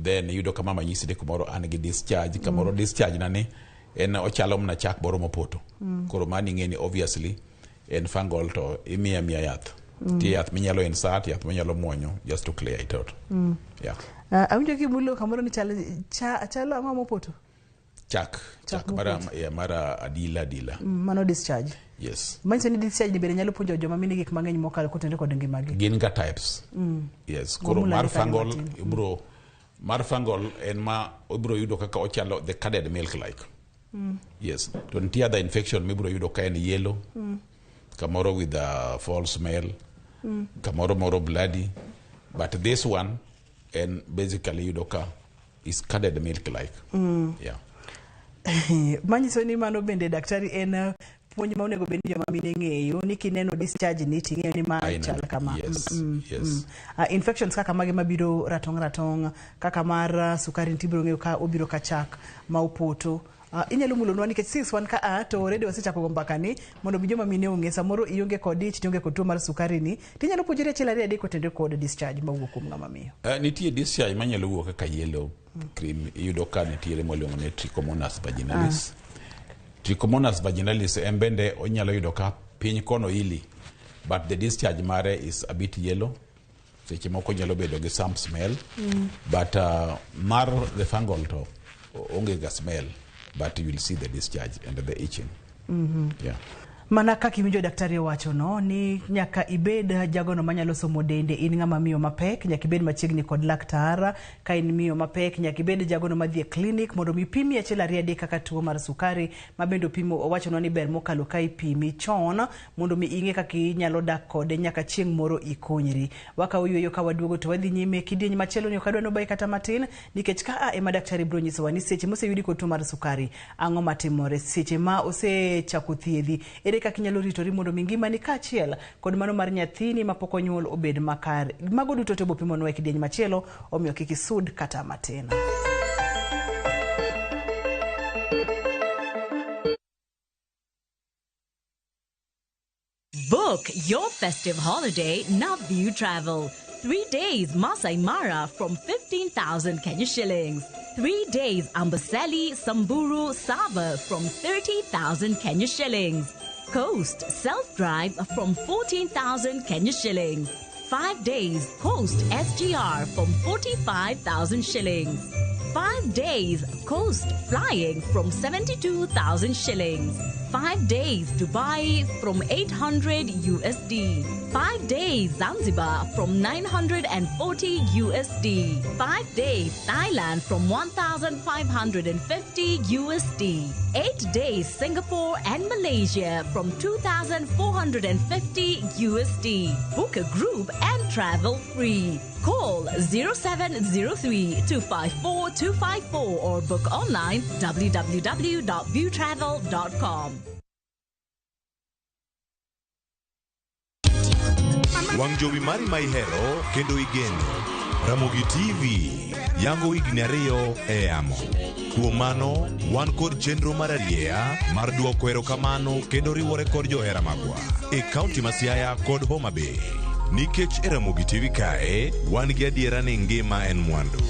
Speaker 2: then yudo kama manyisi de kumoro an gi discharge, kamoro discharge nani en ochalo mna chak boro mopoto. Koro mani ngeni obviously en fungal to imiya yath. Tie yath minyalo insert, yath minyalo muonyo just to clear it out. Yeah.
Speaker 1: Awinjo kimulo kamoro ni chalo ang'o mopoto?
Speaker 2: Chak mara adila.
Speaker 1: Mano discharge.
Speaker 2: Yes.
Speaker 1: Manyiso ni discharge ni bende nyalo puonjo joma mine gik mang'eny mokalo kotende kod ngimagi.
Speaker 2: Gin ga types. Yes. Koro mar fungal en ma ibro yudo kaka ochalo the curded milk like. Yes. To nitie other infection mibro yudo ka en yellow. Kamoro with a foul smell. Kamoro bloody. But this one and basically yudo ka is curded milk like. Yeah.
Speaker 1: Manyiso ni mano bende daktari en puonj ma onego bed ni joma mine ng'eyo ni kineno discharge ni ting'eyo ni ma chal kama.
Speaker 2: Yes.
Speaker 1: Infections kaka mage mabiro ratong' kaka mar sukari tibiro ng'eyo ka obiro ka chak ma opoto. Inyalo mulonwa nikech sis wan ka to already wasechako mbaka ni mondo bi joma mine ong'e samoro ionge kod ich tionge kod tuo mar sukari ni tinyalo puonjore achiel ariyo adek kotende kod discharge mawuok kuom ng'ama miyo.
Speaker 2: Nitie discharge manyalo wuok kaka yellow cream iyudo ka nitiere moluongo ni Trichomonas vaginalis. Trichomonas vaginalis en bende onyalo yudo ka piny kono ili, but the discharge mare is a bit yellow. Seche moko nyalo bedo gi some smell, but mar the fungal to onge ga smell, but you will see the discharge and the itching. Yeah.
Speaker 1: Mana kaka iwinjo daktari wacho no ni nyaka ibed jagono manyalo somo dende in ng'ama miyo mapek, nyaka ibed machiegni kod laktar ka in miyo mapek, nyaka ibed jagono madhi e clinic mondo mipimi achiel ariyo adek kaka tuo mar sukari mabendo pimo wacho no ni ber mokalo ka ipimi chon mondo mi ing'e kaka inyalo dak kode nyaka chieng' moro ikonyri. Waka uyueyo ka waduogo to wadhi nyime kidieny machielo ni okadwa no bai kata matin nikech ka ema daktari bro nyisowa ni seche moseyudi kod tuo mar sukari ang'o matimore seche ma osechako thiedhi ere kaka inyalo ritori mondo ngimani kaachiel kod mano mar nyathini mapok onyuol obed makare. Mago duto to bopimonwa e kidieny machielo omiyo kik isud kata matin.
Speaker 11: Book your festive holiday Navview Travel. 3 days Masai Mara from 15,000 Kenya shillings. 3 days Amboseli, Samburu, Saba from 30,000 Kenya shillings. Coast Self-Drive from 14,000 Kenya shillings. 5 days Coast SGR from 45,000 shillings. 5 days Coast Flying from 72,000 shillings. 5 days Dubai from 800 USD. 5 days Zanzibar from 940 USD. 5 days Thailand from 1,550 USD. 8 days Singapore and Malaysia from 2,450 USD. Book a group and travel free. Call 0703-254-254 or book online www.viewtravel.com.
Speaker 4: Wang jowi mari ma ihero kendo igeno. Ramogi TV yango higni 2 e yamo. Kuom mano, wan kod chenro mar arieya mar duoko erokamano kendo riwore kod johera magwa e kaunti ma Siaya kod Homa Bay. Nikech e Ramogi TV kae, wan gi adiera ni ngima en mwandu.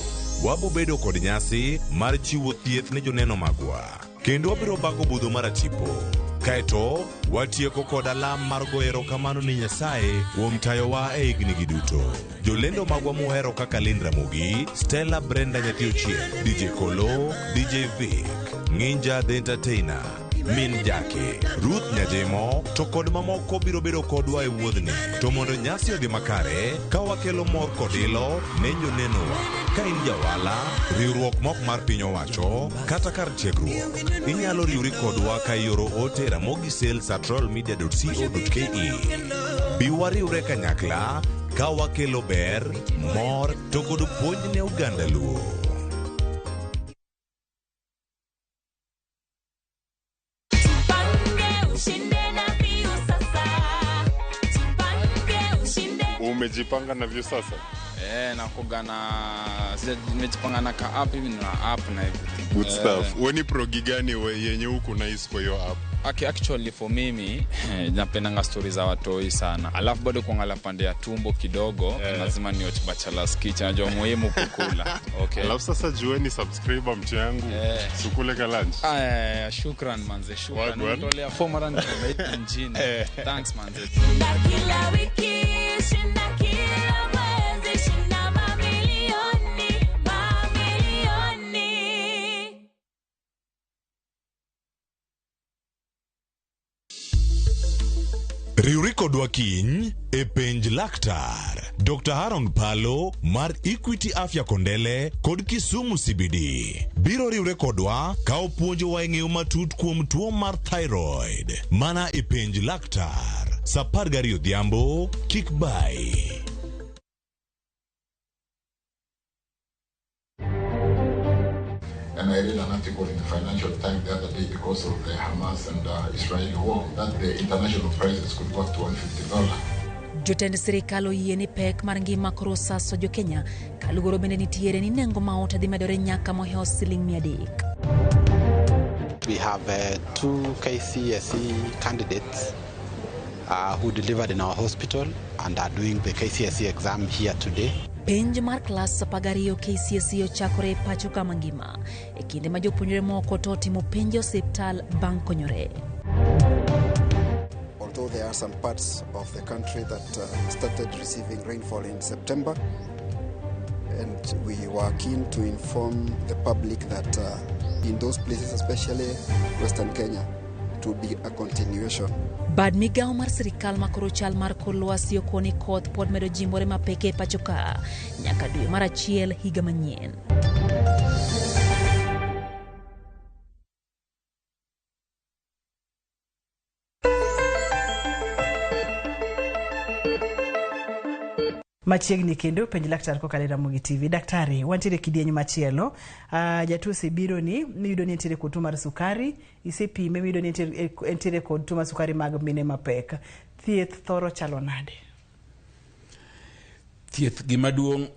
Speaker 4: Wabo bedo kod nyasi mar chiwo thieth ne joneno magwa. Kendo wabiro bago budho mar tipo. Kaeto, watieko kod alam mar go erokamano ni Nyasaye kuom tayowa e higni gi duto. Jolendo magwa mohero kaka Lynn Ramogi, Stella Brenda Nyathi Ochieng, DJ Kolo, DJ Vic, Nginja the Entertainer, Min Jake, Ruth Nyajemo, to kod mamoko biro bedo kodwa e wuodhni. To mondo nyasi odhi makare, ka wakelo mor kod ilo ne jonenowa. Ka in jawala, riwruok mok mar piny owacho, kata kar tiegruok, inyalo riwri kodwa ka ioro ote ramogi@royalmedia.co.ke. Bi wariwre kanyakla ka wakelo ber, mor to kod puonj ne oganda luo.
Speaker 3: Umejipanga na View sasa?
Speaker 12: Na kugana nimejipanga ka app hivi na app na everything.
Speaker 3: Good stuff. Wani progi gani yenye huko nice kwa hiyo app?
Speaker 12: Actually for mimi napenda stories za watoi sana. Alafu bado kuangalia pande ya tumbo kidogo, lazima ni watch Bachelor's Kitchen, najua muhimu kukula. Okay.
Speaker 3: Alafu sasa jueni subscriber mtu yangu. Sukule ka lunch.
Speaker 12: Shukran manze, shukran. Natolea formula na engine. Thanks manze.
Speaker 13: Kila wiki shinda kila mwezi shinda mamilioni.
Speaker 4: Riuriko Dwakiny e penj laktar. Dr. Haron Palo mar Equity Afya Kondele kod Kisumu CBD. Biro riure kodwa ka opuonjo wa ng'eyo matut kuom tuo mar thyroid. Mana e penj laktar. Sapar gari odhiambo, kik bai.
Speaker 6: And I read an article in the Financial Times the other day because of the Hamas and Israeli war that the international prices could go up to $150.
Speaker 14: Jotend sirikal oyiene pek mar ngima koro saso jo Kenya kaluoro bende nitiere ni nengo ma ot dhi medore nyaka moheo siling 300.
Speaker 15: We have 2 KCSE candidates who delivered in our hospital and are doing the KCSE exam here today.
Speaker 14: Penj mar klas 12 KCSE ochakore pacho ka mangima e kinde ma jopuonjre moko to timo penjo osiptal bang' konyore.
Speaker 16: Although there are some parts of the country that started receiving rainfall in September, and we were keen to inform the public that in those places, especially Western Kenya, to be a continuation.
Speaker 14: Bad migao mar sirikal makoro chal mar kor lwasi okoni koth pod medo jimbore mapeke pachoka nyaka dwe mar achiel higa manyien.
Speaker 1: Machiegni kendo penj laktar kokalo Ramogi TV. Daktari, wantiere kidieny machielo. Jatuo biro ni miyudo ni entiere kod tuo mar sukari, isepime miyudo ni entiere kod tuo mar sukari mag mine mapek. Thieth thoro chalo nade?
Speaker 2: Thieth gima duong'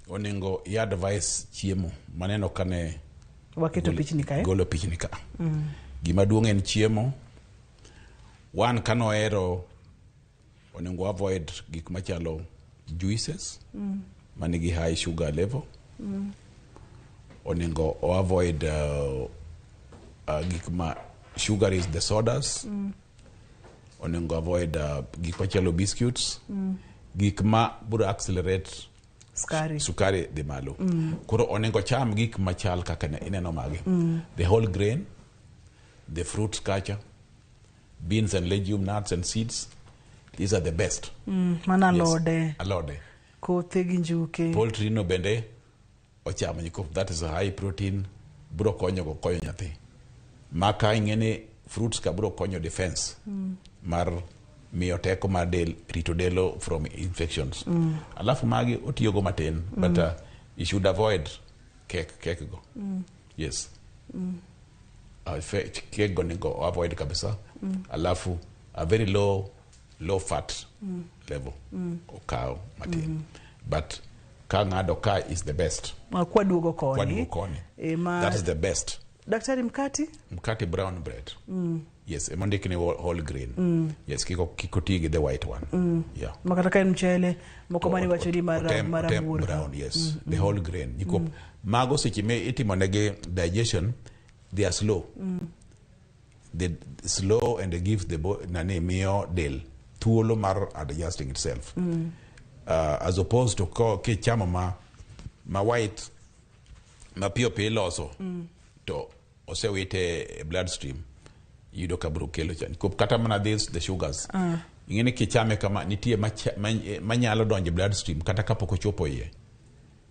Speaker 2: onego i advice chiemo. Maneno kane
Speaker 1: waketo pichni kae.
Speaker 2: Golo pichni ka. Gima duong' en chiemo. One kanoero onego avoid gik machalo juices manigi high sugar level. Onego avoid gik ma sugar is the sodas. Onego avoid gik machalo biscuits. Gik ma buro accelerate sukari de malo. Koro onego cham gik machal kaka ineno magi. The whole grain, the fruits kacha, beans and legume, nuts and seeds. These are the best.
Speaker 1: Mana alode.
Speaker 2: Alode.
Speaker 1: Kothe gi njuke.
Speaker 2: Poultry no bende ochamo nikop that is a high protein. Buro konyo go konyo nyathi. Maka ingene fruits ka buro konyo defense. Mar miyo teko mar del, rito delo from infections. Alafu magi otiyo go matin. But you should avoid cake go. Yes. Cake go nego avoid kabisa. Alafu a very low fat level okao matin. But kangado ka is the best.
Speaker 1: Kwa dugo koni.
Speaker 2: That is the best.
Speaker 1: Daktari, mkati
Speaker 2: brown bread. Yes, emondiki ni whole grain. Yes, kiko tigi the white one. Yeah.
Speaker 1: Makataka mchele mokomani wachuri maramburu.
Speaker 2: Brown, yes. The whole grain. Niko mago sechi iti monege digestion, they are slow. They slow and they give the nani mio del tuolo mar adjusting itself. As opposed to ke chama ma white ma pio loso to osewite bloodstream yudo kaburu kelo chan kop kata mana the sugars ingene ke chame kama nitie manyalo donje bloodstream kata kapoko chopo iye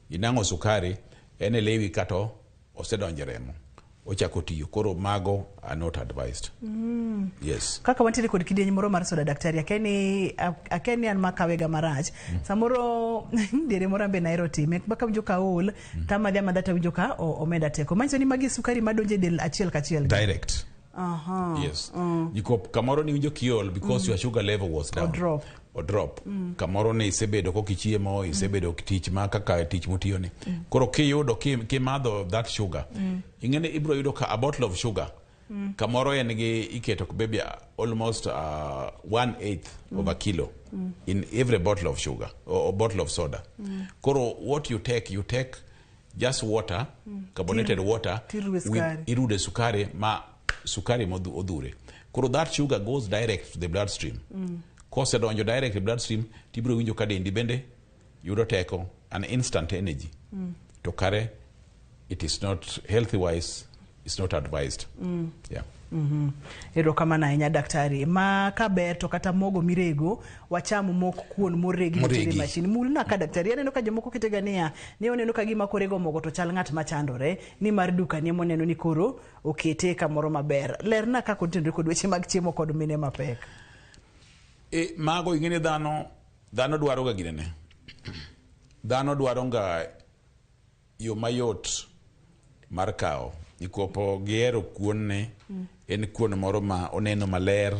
Speaker 2: inango sukari ene lewi kato osedonje remo ochako tiyo koro mago are not advised. Yes.
Speaker 1: Kaka wantire kod kidieny moro mar soda daktari akeni an makawega marach samoro dire moro ambe naero time baka winjo ka ol tamadhi amadhata winjo ka omeda teko manyiso ni magi sukari madonje del achiel kachiel
Speaker 2: direct. Yes. Niko kamoro ni winjo kiol because your sugar level was down.
Speaker 1: Drop.
Speaker 2: drop kamoro ne isebedo kokichiemo isebedo tich ma kaka tich mutiyo ni koro kiyudo kimadho that sugar ingene ibro yudo ka a bottle of sugar kamoro en gi iketo maybe almost 1/8 of a kilo in every bottle of sugar or bottle of soda koro what you take just water carbonated water irude sukari ma sukari modhure koro that sugar goes direct to the bloodstream kose donjo direct to the bloodstream tibro winjo ka dendi bende yudo teko an instant energy to kare it is not healthy wise it's not advised yeah
Speaker 1: ero kama na nya daktari ma kaber to kata mogo mirego wachamo mok kuon moregi e machine mulna ka daktari aneno ka jomoko kitegania ne oneno ka gima korego mogo to chal ng'at machandore ni mar duka ni moneno ni koro okete kamoro maber lerna ka kotenre kod weche mag chiemo kod mine mapek
Speaker 2: mago ingene dhano dwaro ga ginene dhano dwaro ga yo mayot mar kao nikopo gero kuonne en kuon moro ma oneno maler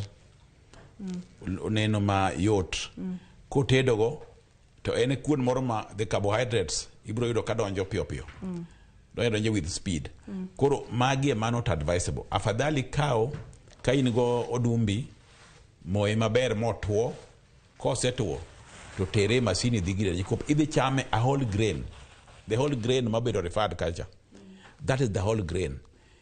Speaker 2: oneno ma yot kotedogo to en kuon moro ma the carbohydrates ibro yudo ka donjo piyo donjo with speed koro magi ma not advisable afadhali kao ka in go odumbi moe maber motwo kosetwo to tere masini dhigire nikop idhi chame a whole grain the whole grain mabedo referred culture that is the whole grain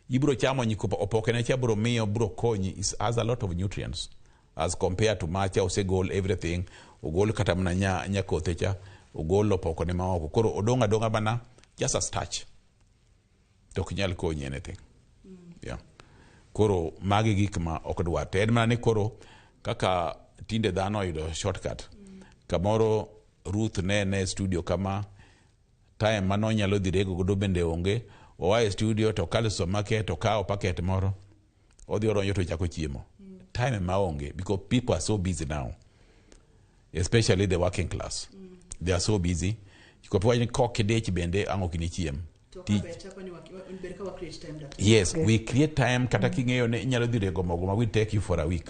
Speaker 2: ibro chamo nyikopa opokene cha bro miyo bro konyi is has a lot of nutrients as compared to macha osegol everything ogol kata mna nya kothe cha ogol opokone maoko koro odonga bana just a starch to kinyal konyi anything yeah koro magi gik ma okdwa ted mane koro kaka tinde dhano yudo shortcut kamoro Ruth ne studio kama time manonyalo dhirego godo bende onge owae studio to kalo supermarket to kao packet moro odhi oronyo to chako chiemo time maonge because people are so busy now especially the working class they are so busy kwa ni kokidech bende ango kinichiem yes we create time kata kingeyo ne inyalo dhirego mogo ma we take you for a week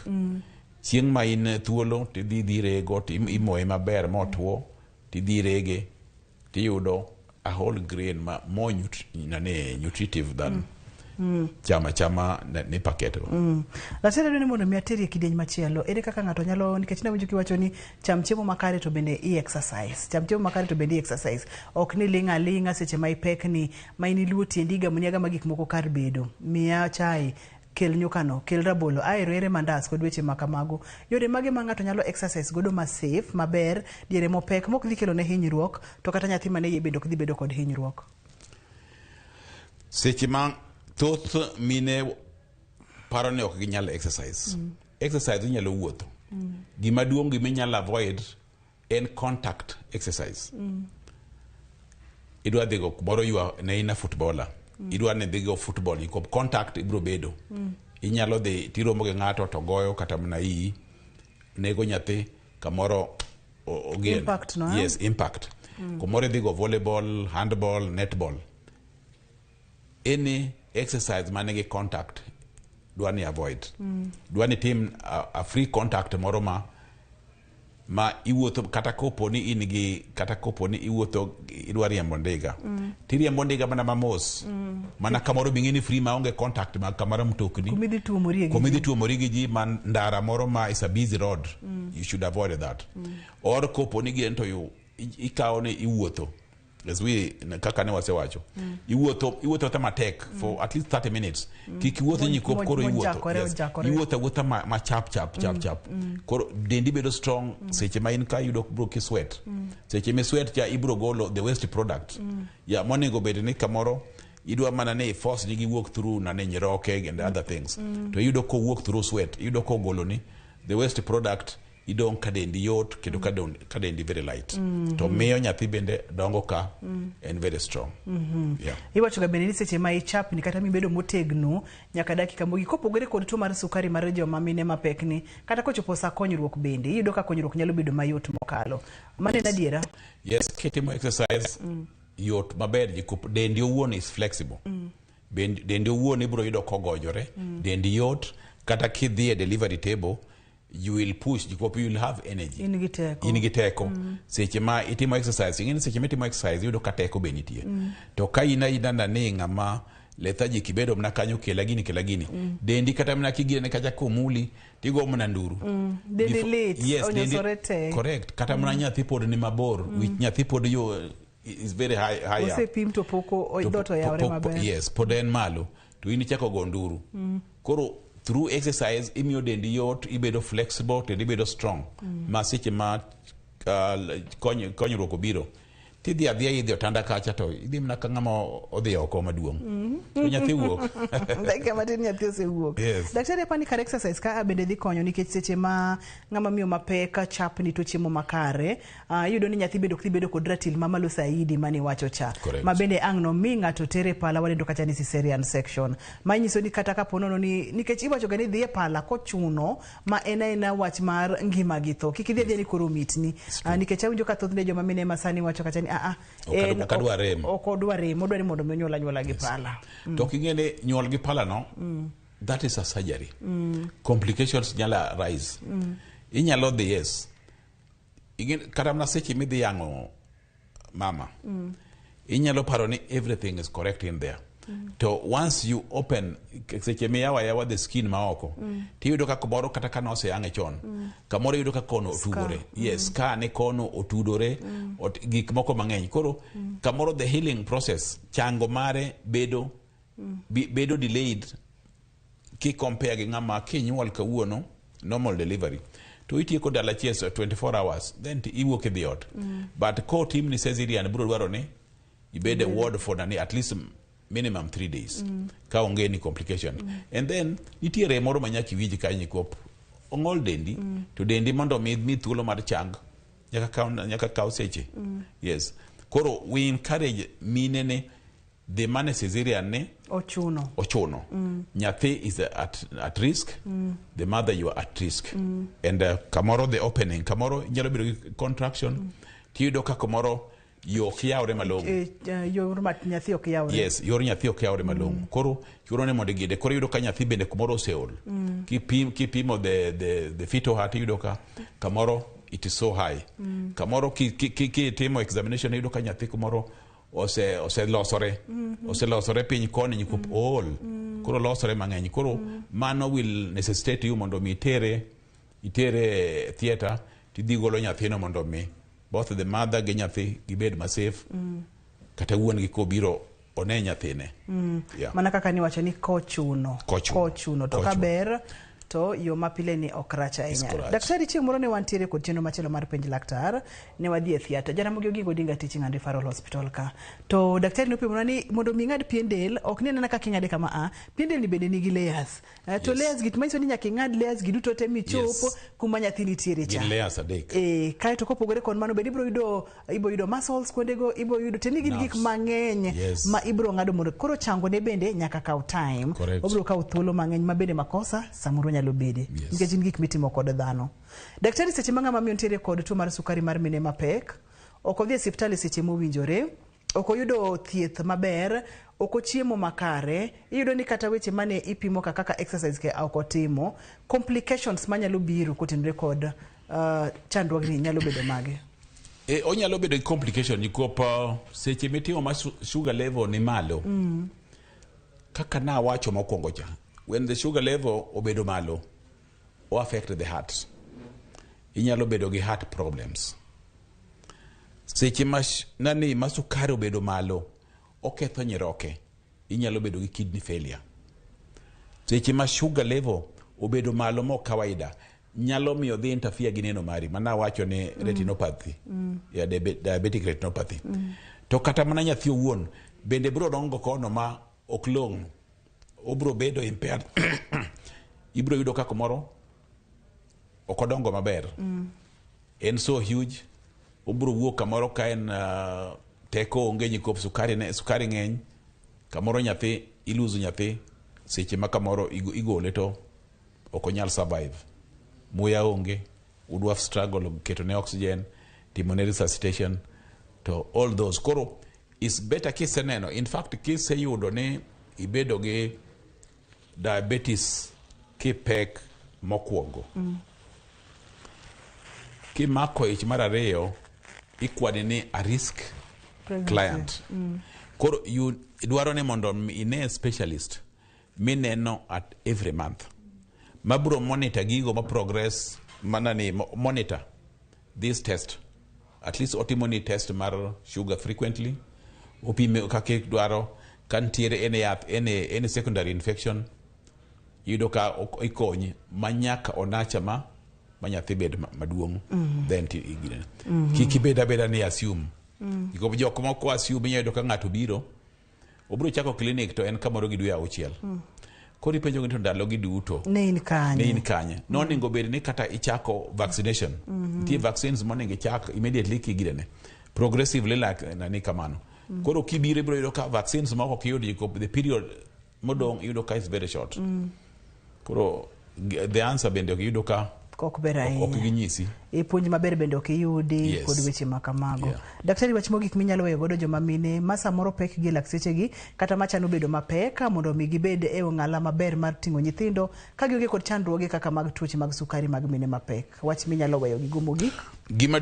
Speaker 2: chieng ma in thuolo tidhi rego imoe maber motwo tidhi rege tiyudo a whole grain ma more nutritive than chama ne paketo
Speaker 1: lasere ni mondo mi ateri kidieny machielo ere kaka ngato nyalo nikech na winjo kiwacho ni cham chiemo makare to bende exercise cham chiemo makare to bende exercise ok ni linga seche ma ipek ni ma iniluo tiendiga munyaga magik moko kar bedo miya chai kel nyukano kel rabolo ere mandas kod weche makamago yore mage ma ngato nyalo exercise godo ma safe maber diere mopek mok dhi kelo ne hinyruok to kata nyathi mane yebedo kdhi bedo kod hinyruok
Speaker 2: seche ma thoth mine paro ne ok ginyal exercise exercise nyalo wuotho gima duong gima nyalo avoid en contact exercise idwa dhigo kumoro ywa ne ina footballer idwa ne dhigo football iko contact ibro bedo inyalo dhi tiromo gi ngato to goyo kata mna iyi nego nyathi kamoro again
Speaker 1: impact, no?
Speaker 2: Yes impact kumoro dhigo volleyball handball netball any exercise manege contact dwani avoid dwani tim a free contact moro ma iwuotho kata kopo ni ingi kata kopo ni iwuotho idwa riembo ndiga tiriembo ndiga mana mamos mana kamoro bingeni free maonge contact ma kamara mtokni komidhi tuomori gi ji man ndara moro ma is a busy road you should avoid that or kopo ni gento you ikao ni iwuotho as we kaka ne wasewacho iwuotho ta matek for at least 30 minutes kikiwuotho ni koro iwuotho ma chap koro dendi bedo strong seche ma in ka yudo bro ki sweat seche me sweat cha ibro golo the waste product ya monego bed ni kamoro idwa mana ne force ni walk through na ne nyiroke and other things to yudo ko walk through sweat yudo ko golo ni the waste product idong kadendi yot kendo kadendi very light to miyo nyathi bende dongo ka and very strong
Speaker 1: yeah iwacho ga bende ni seche ma ichap ni kata mi bedo motegno nyaka dakika mogi kopogore kod tuo mar sukari mar joma mine mapek ni kata kochopo sa konyruok bende iyudo ka konyruok nyalo bedo mayot mokalo mane nadiera
Speaker 2: yes ketimo exercise yot maber jikop dendi owuon is flexible dendi owuon ibro yudo kogojore dendi yot kata kidhi e delivery table you will push, you will have energy.
Speaker 1: In giteko.
Speaker 2: In giteko. Seche ma itimo exercise, ingeni seche ma itimo exercise yudo kateko be nitie. To ka ina ne ngama lethaji kibedo mna kanyo kelagini. Dendi kata mna kigine kaja komuli tigo mna nduru.
Speaker 1: Dendi late.
Speaker 2: Yes, dendi. Correct. Kata mna nyathi pod ni mabor, which nyathi pod yo is very high
Speaker 1: up. Ose pim to poko oidoto yaore maber.
Speaker 2: Yes, pod en malo. To ini chako go nduru. Koro through exercise imiyo dendi yot, ibedo flexible, tendi ibedo strong. Ma seche ma konyo roko biro. Tidhi adhia idhi otanda kacha to idhi mna ka ngama odhi oko maduong'. To nyathi wuok.
Speaker 1: Dakika matin nyathi osewuok. Daktari pani kar exercise ka bende dhi konyo nikech seche ma ngama miyo mapeka chapni to chiemo makare, yudo ni nyathi bedo kod ratil mamalo saidi mani wacho cha. Ma bende ang'no mi ng'ato tere pala wadendo kacha ni cesarean section. Ma nyiso ni kata ka ponono ni nikech iwacho ga ni dhi e pala kochuno ma ena wach mar ngima gi tho. Kik idhi ni koro mitni. Nikech awinjo ka thothne joma mine masani wacho kacha ni
Speaker 2: okadwa rem.
Speaker 1: Okodwa rem, odwa ni mondo nyuola gi pala.
Speaker 2: To kingene nyuol gi pala no, that is a surgery. Complications nyala rise. Inyalo dhi yes. Kata mna seche midhi yango mama. Inyalo paro ni everything is correct in there. To once you open seche yawa the skin maoko, ti yudo ka komoro kata ka nose yange chon. Kamoro yudo ka kono otudore. Yes, ka ne kono otudore, gik moko mang'eny. Koro kamoro the healing process chango mare bedo delayed ki compare gi ng'ama kinyuol kawuono normal delivery. To itieko dala chies 24 hours, then iwuok idhi ot. But ko team ni cesarean bro dwaro ni ibede ward for at least minimum 3 days. Ka onge ni complication. And then itiere moro manyaki wiji kanyi kop ongol dendi to dendi mondo mi thuolo mar chang nyaka kaw seche. Yes. Koro we encourage minene the man cesarean ne ochuno. Nyathi is at risk. The mother you are at risk. And kamoro the opening kamoro nyalo bedo contraction. Tiyo ka kamoro yo kiaure malongo.
Speaker 1: Yor nyathi ok yaure.
Speaker 2: Yes, yor nyathi ok yaure malongo. Koro chuno ne mondo gide. Koro yudo ka nyathi bende kumoro seol. Kipimo the fetal heart yudo ka kamoro it is so high. Kamoro ki timo examination yudo ka nyathi kumoro ose losore piny koni nyikup all. Koro losore mang'eny. Koro mano will necessitate you mondo mi itere theater tidhi golo nyathino mondo mi both the mother gi nyathi gibed ma safe. Kata wuon gi kobiro one nyathine.
Speaker 1: Mana kaka ni wacho ni kochuno to kaber to yo mapile ni okracha enya. Daktari chieng' moro ne wantiere kod chenro machielo mar penj laktar ne wadhi e theater. Jaramogi Oginga Odinga Teaching and Referral Hospital ka. To daktari nopimona ni mondo mi ng'ad pien del ok ni nena kaka ing'ade kama pien del ni bende nigi layers. To layers git manyiso ni nyaka ing'ad layers giduto te michop kuma nyathi nitiere cha.
Speaker 2: Layers adek.
Speaker 1: Kae to kopogore kon mano bende ibro yudo muscles kwondego, ibro yudo teni gik mang'eny ma ibro ng'ado mondo koro chango ne bende nyaka kaw time. Obro kaw thuolo mang'eny ma bende makosa samoro nyalo bede. Nikech gik mitimo kod dhano. Daktari seche ma ng'ama miyo ntiere kod tuo mar sukari mar mine mapek, ok odhi e osiptal seche mowinjore, ok oyudo thieth maber, ok ochiemo makare, iyudo ni kata weche mane ipimo kaka exercise ke ok otimo, complications manyalo biro kotenore kod chandruogni nyalo bedo mage.
Speaker 2: Onyalo bedo complication nikop seche mitimo ma sugar level ni malo. Kaka na wacho mokwongo cha. When the sugar level obedo malo, o affect the heart. Inyalo bedo gi heart problems. Seche ma sukari obedo malo, oketho nyiroke. Inyalo bedo gi kidney failure. Seche ma sugar level obedo malo mo kawaida, nyalo miyo dhi interfere gi neno mari. Mana wacho ni retinopathy. Diabetic retinopathy. To kata mana nyathi owuon, bende bro dongo kono ma oklong. Obro bedo impaired. Ibro yudo ka komoro okodongo maber. En so huge. Obro wuok kamoro ka en teko onge nyikop sukari ng'eny. Kamoro nyathi iluzu nyathi seche ma kamoro igole to okonyal survive. Muya onge, udwa struggle keto ne oxygen, timone resuscitation to all those. Koro is better kiseneno. In fact kiseyudo ne ibedo gi diabetes kipek mokwongo. Kimako ich mar ariyo ikwani ni a risk client. Koro dwaro ni mondo ine specialist mineno at every month. Mabro monitor gigo ma progress manani monitor this test. At least otimoni test mar sugar frequently. Opime kake dwaro kantiere ene yath ene secondary infection. Yudo ka ikonyi manyaka onacha manyathi bed maduong' then igine. Kiki beda ni assume. Iko jok moko assume yudo ka ng'ato biro obro chako clinic to en kamoro gi dwe auchiel. Kori penjo ngito ndalo gi duto.
Speaker 1: Ne in kanye.
Speaker 2: No ningo bed ni kata ichako vaccination. Tie vaccines monego ichak immediately kigirene. Progressively like nani kamano. Koro kibire bro yudo ka vaccines moko kiyudi the period modong yudo ka is very short. Koro the answer bende yudo ka
Speaker 1: ok berahinya.
Speaker 2: Ok ginyisi.
Speaker 1: Puonj maber bende ok yudi kod weche makamago. Daktari, wach mogik minyalo weyo godo joma mine ma samoro pek gi laksechegi kata machano bedo mapek mondo mi gibed e ong'ala maber mar ting'o nyithindo ka gionge kod chandruoge kaka mag tuoche mag sukari mag mine mapek. Wach minyalo weyo gi mogik.
Speaker 2: Gima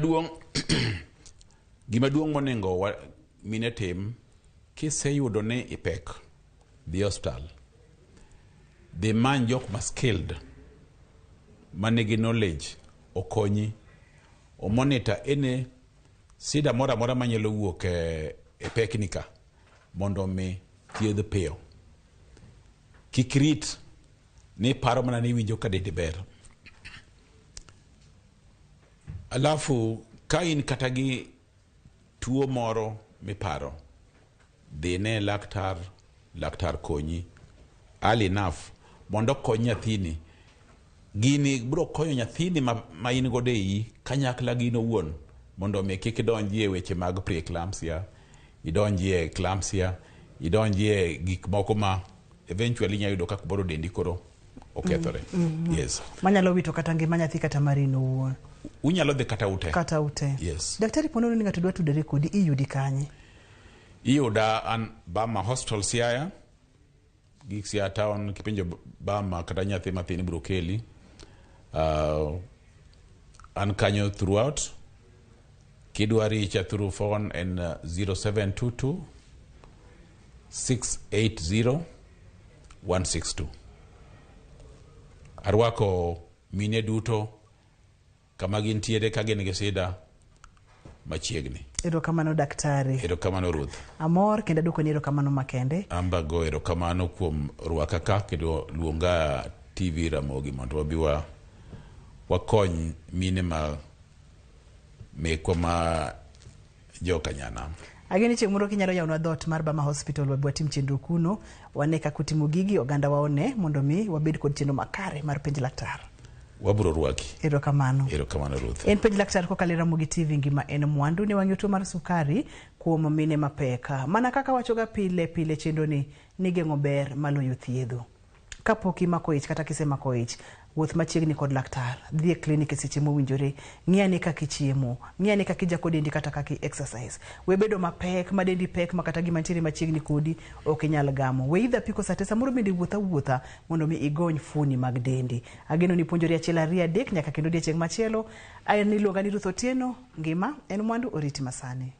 Speaker 2: duong' monego mine tim kiseyudo ni ipek dhi hospital. Dhi many jok ma skilled manigi knowledge okonyi o monitor ene sida mora manyalo wuok e peknika mondo mi thiedh piyo. Kikrit ni paro mana ni winjo ka dende ber. Alafu ka in kata gi tuo moro miparo dhi ne laktar konyi early enough mondo kony nyathini. Gini bro konyo nyathini ma in gode yi kanyakla gino wuon mondo me kik donjie weche mag preeclampsia, idonjie eclampsia, idonjie gik moko ma eventually nyayudo kaka boro dendi koro okethore. Yes.
Speaker 1: Manyalo wito kata ngima nyathi kata marino wuon.
Speaker 2: Unyalo dhi kata ute.
Speaker 1: Yes. Daktari, ponono ni ng'ato dwa tudore kodi iyudi kanye?
Speaker 2: Iyuda an Bama Hostel Siaya. Gik Siaya Town kipenjo Bama kata nyathi mathini bro keli. An kanyo throughout. Kidwari icha through phone and 0722 680 162. Arwako mine duto kama gintiere ka gin gi sida machiegni.
Speaker 1: Erokamano daktari.
Speaker 2: Erokamano Ruth.
Speaker 1: Amor kendo duko ni erokamano makende.
Speaker 2: Amba go erokamano kuom rwaka ka kendo luonga TV Ramogi mondo wabiwa wakony mine ma mekwa ma joka nyanam.
Speaker 1: Ageni chieng' moro kinyalo yawnwa dhot mar Bama Hospital watim chenro kuno wane ka kutimo gigi oganda waone mondo mi wabed kod chenro makare mar penj laktar.
Speaker 2: Wabro rwaki.
Speaker 1: Erokamano
Speaker 2: Ruth.
Speaker 1: En penj laktar kokalo Ramogi TV ngima en mwandu ne wang'yo tuo mar sukari kuom mine mapeka. Mana kaka wachoga pile chenro ni geng'o ber maloyo thiedho. Kapok imako ich kata kisemako ich, wuoth machiegni kod laktar, dhi e klinik e seche mowinjore, ng'iyane kaka ichiemo, ng'iyane kaka ijako dendi kata kaka exercise. We bedo mapek, ma dendi pek ma kata gima nitiere machiegni kodi ok inyal gamo. We idha piko sate samoro bende wuotha mondo mi igony fuoni mag dendi. Ageno ni puonjori achiel ariyo adek nyaka kendo odiechieng' machielo. An iluonga ni Ruth Otieno, ngima en mwandu, oriti masani.